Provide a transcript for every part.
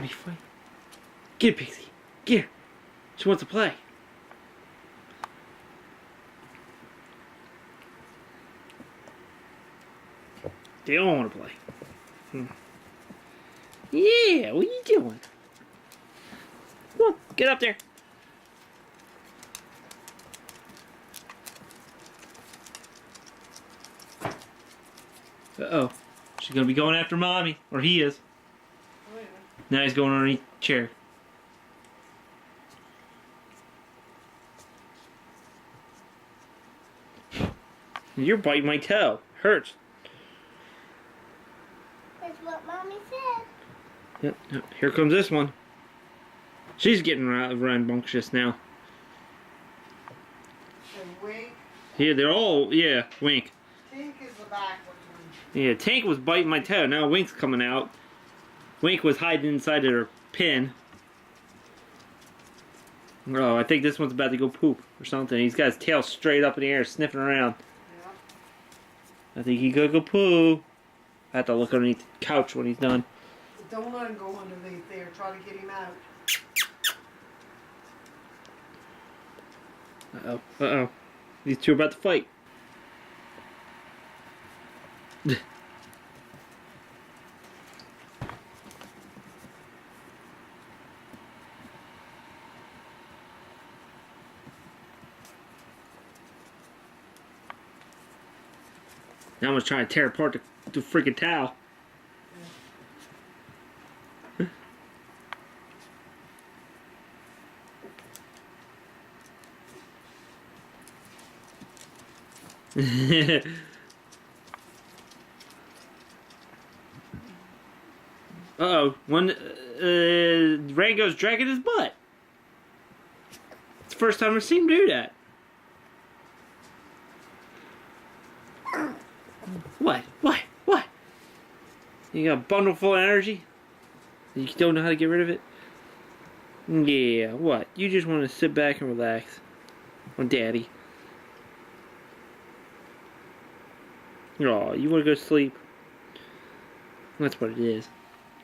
gonna be fun. Get it, Pixie. Get her. She wants to play. They all want to play. Yeah, what are you doing? Come on, get up there. Uh-oh. She's going to be going after Mommy. Or he is. Oh, yeah. Now he's going underneath the chair. You're biting my toe. Hurts. That's what Mommy said. Yep. Here comes this one. She's getting rambunctious now. And Wink. Yeah, they're all, yeah, Wink. Tink is the backwards one. Yeah, Tank was biting my toe. Now Wink's coming out. Wink was hiding inside of her pin. Oh, I think this one's about to go poop or something. He's got his tail straight up in the air, sniffing around. Yeah. I think he could go poo. I have to look underneath the couch when he's done. Don't let him go underneath there. Try to get him out. Uh-oh. Uh-oh. These two are about to fight. Now I'm gonna try to tear apart the freaking towel. Uh-oh. Rango's dragging his butt. It's the first time I've seen him do that. What? You got a bundle full of energy? You don't know how to get rid of it? Yeah, what? You just want to sit back and relax. On Daddy. Oh, you want to go sleep? That's what it is.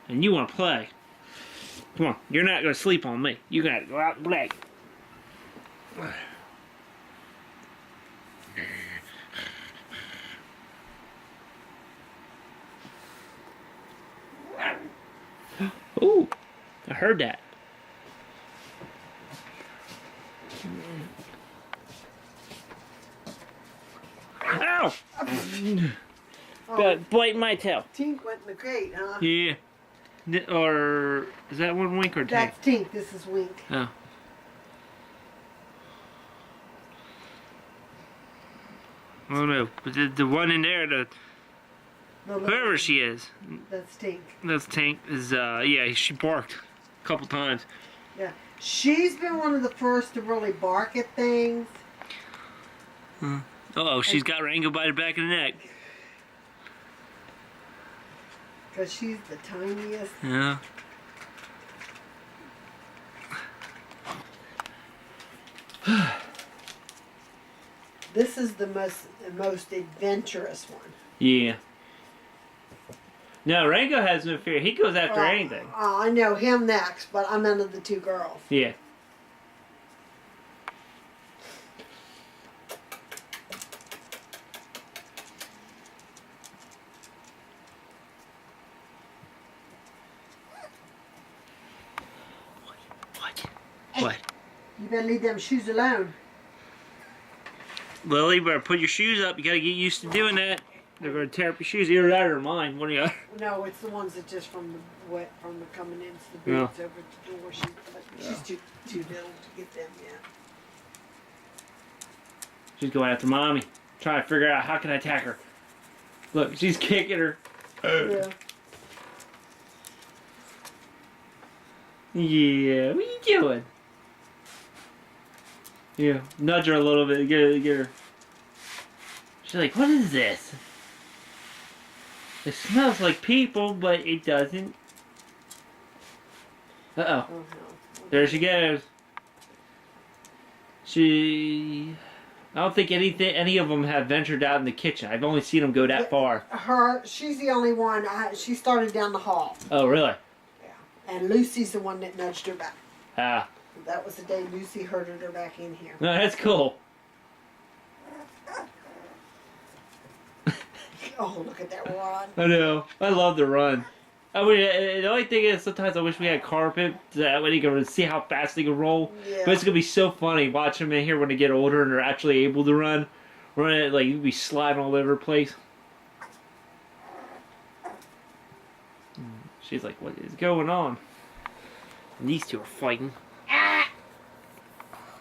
And you want to play. Come on, you're not going to sleep on me. You got to go out and play. Ooh, I heard that. Ow! Got biting my tail. Tink went in the crate, huh? Yeah. Or is that one Wink or Tink? That's Tink. This is Wink. Oh. I don't know. But the one in there, whoever she is. That's Tink. That's Tink. Is yeah, she barked a couple times. Yeah. She's been one of the first to really bark at things. Uh-oh, she's got Rango by the back of the neck. Because she's the tiniest. Yeah. This is the most adventurous one. Yeah. No, Rango has no fear. He goes after anything. I know him next, but I'm into the two girls. Yeah. What? You better leave them shoes alone. Lily, better put your shoes up. You gotta get used to doing that. They're gonna tear up your shoes. Either that or mine. One of the other. No, it's the ones that just from the coming in. It's the boots over at the door. She's too little to get them yet. She's going after Mommy. Trying to figure out how can I attack her. Look, she's kicking her. Yeah. Yeah, what are you doing? Yeah, nudge her a little bit, get her. She's like, what is this? It smells like people, but it doesn't. Uh-oh. Oh, no. There she goes. I don't think any of them have ventured out in the kitchen. I've only seen them go that far. She's the only one. She started down the hall. Oh, really? Yeah. And Lucy's the one that nudged her back. Ah. That was the day Lucy herded her back in here. No, that's cool. Oh, look at that run. I know. I love the run. I mean, the only thing is sometimes I wish we had carpet so that way you can see how fast they can roll. Yeah. But it's going to be so funny watching them in here when they get older and they're actually able to run. Running, like, you'd be sliding all over the place. She's like, what is going on? And these two are fighting.